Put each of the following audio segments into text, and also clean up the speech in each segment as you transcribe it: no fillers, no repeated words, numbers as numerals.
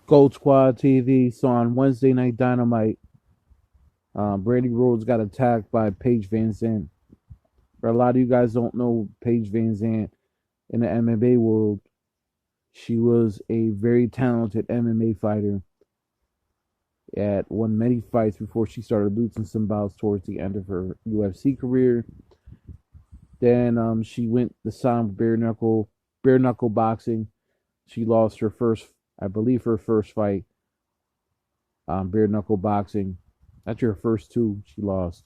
Gold Squad TV. So on Wednesday night Dynamite, Brandy Rhodes got attacked by Paige Vanzant. For a lot of you guys don't know Paige Vanzant in the MMA world, she was a very talented MMA fighter. Had won many fights before she started losing some bouts towards the end of her UFC career. Then she went the side bare knuckle boxing. She lost her first, I believe, her first fight, bare knuckle boxing. That's her first two she lost.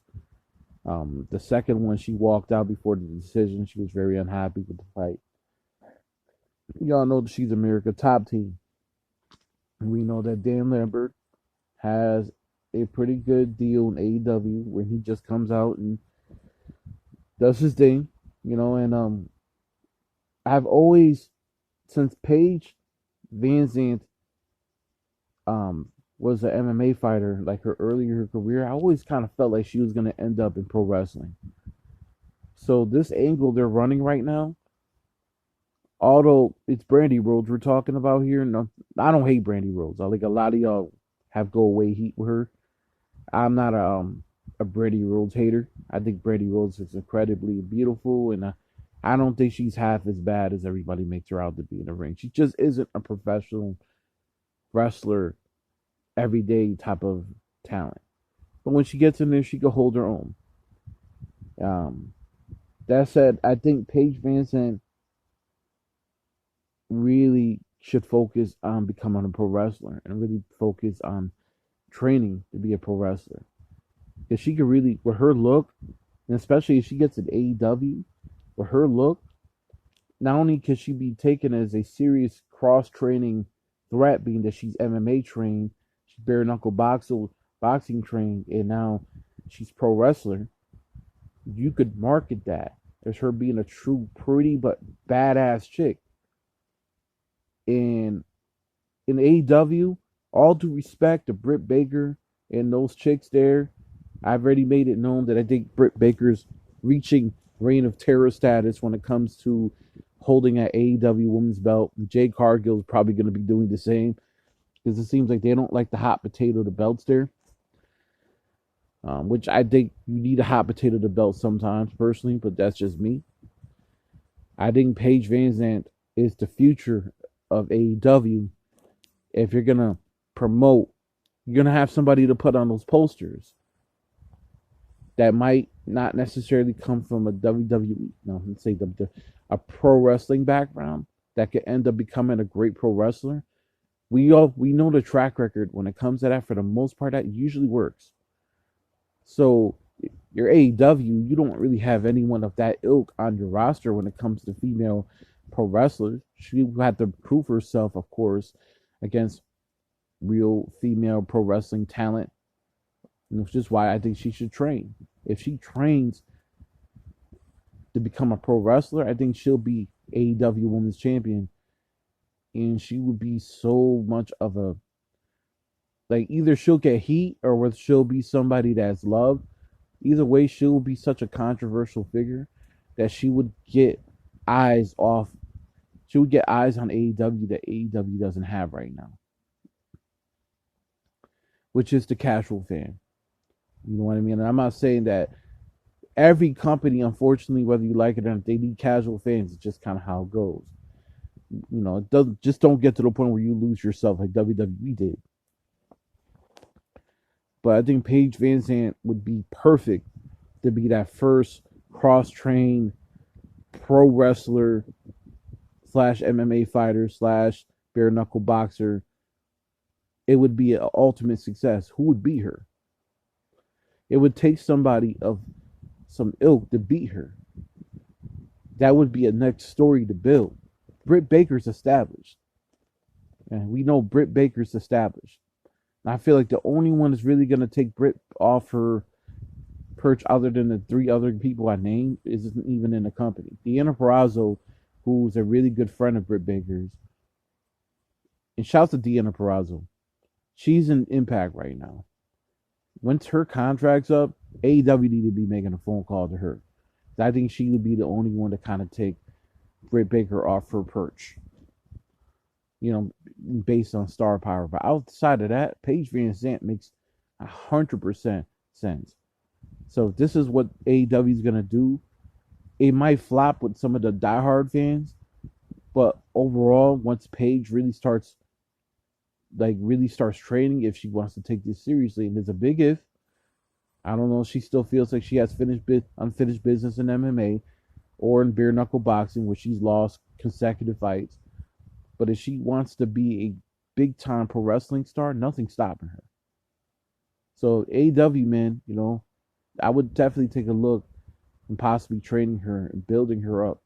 The second one she walked out before the decision. She was very unhappy with the fight. Y'all know that she's America top team. We know that Dan Lambert has a pretty good deal in AEW where he just comes out and does his thing, and I've always since Paige Vanzant was an MMA fighter, like her earlier career, I always kind of felt like she was gonna end up in pro wrestling. So this angle they're running right now, although it's Brandy Rhodes we're talking about here, no, I don't hate Brandy Rhodes. I like a lot of y'all have go away heat with her. I'm not a Brandy Rhodes hater. I think Brandy Rhodes is incredibly beautiful, and I don't think she's half as bad as everybody makes her out to be in the ring. She just isn't a professional wrestler, everyday type of talent. But when she gets in there, she can hold her own. Um, that said, I think Paige Vanzant really should focus on becoming a pro wrestler and really focus on training to be a pro wrestler. Because she could really, with her look, and especially if she gets an AEW, with her look, not only could she be taken as a serious cross training threat, being that she's MMA trained, she's bare knuckle boxing trained, and now she's pro wrestler. You could market that as her being a true pretty but badass chick. And in AEW, all due respect to Britt Baker and those chicks there, I've already made it known that I think Britt Baker's reaching reign of terror status when it comes to holding an AEW women's belt. Jade Cargill is probably going to be doing the same because it seems like they don't like the hot potato the belts there. Which I think you need a hot potato the belt sometimes, personally, but that's just me. I think Paige Vanzant is the future of AEW. If you're gonna promote, you're gonna have somebody to put on those posters that might not necessarily come from a WWE, no, let's say a pro wrestling background that could end up becoming a great pro wrestler. We know the track record when it comes to that. For the most part, that usually works. So your AEW, you don't really have anyone of that ilk on your roster when it comes to female pro wrestlers. She had to prove herself, of course, against real female pro wrestling talent, which is why I think she should train. If she trains to become a pro wrestler, I think she'll be AEW Women's Champion, and she would be so much of a, like, either she'll get heat or she'll be somebody that's loved. Either way, she'll be such a controversial figure that she would get eyes off. She would get eyes on AEW that AEW doesn't have right now, which is the casual fan. You know what I mean? And I'm not saying that every company, unfortunately, whether you like it or not, they need casual fans. It's just kind of how it goes. It doesn't, just don't get to the point where you lose yourself like WWE did. But I think Paige Vanzant would be perfect to be that first cross-trained pro wrestler slash MMA fighter slash bare knuckle boxer. It would be an ultimate success. Who would beat her? It would take somebody of some ilk to beat her. That would be a next story to build. Britt Baker's established. And we know Britt Baker's established. And I feel like the only one that's really going to take Britt off her perch, other than the three other people I named, isn't even in the company. Deanna Purrazzo, who's a really good friend of Britt Baker's. And shouts to Deanna Purrazzo. She's in Impact right now. Once her contract's up, AEW need to be making a phone call to her. I think she would be the only one to kind of take Britt Baker off her perch. you know, based on star power. But outside of that, Paige Vanzant makes 100% sense. So if this is what AEW is gonna do, it might flop with some of the diehard fans, but overall, once Paige really starts training, if she wants to take this seriously, and there's a big if. I don't know if she still feels like she has unfinished business in MMA or in bare knuckle boxing, where she's lost consecutive fights. But if she wants to be a big time pro wrestling star, nothing's stopping her. So AEW, man, I would definitely take a look and possibly training her and building her up,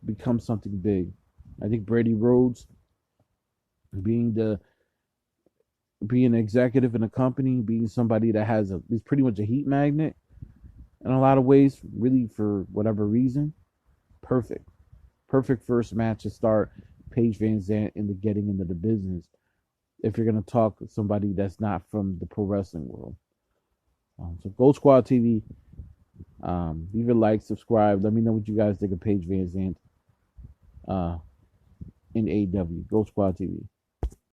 become something big. I think Brandy Rhodes, being an executive in a company, being somebody that is pretty much a heat magnet in a lot of ways, really for whatever reason, perfect. Perfect first match to start Paige Vanzant into getting into the business. If you're gonna talk to somebody that's not from the pro wrestling world, so Gold Squad TV, leave a like, subscribe. Let me know what you guys think of Paige Vanzant in AEW. Gold Squad TV.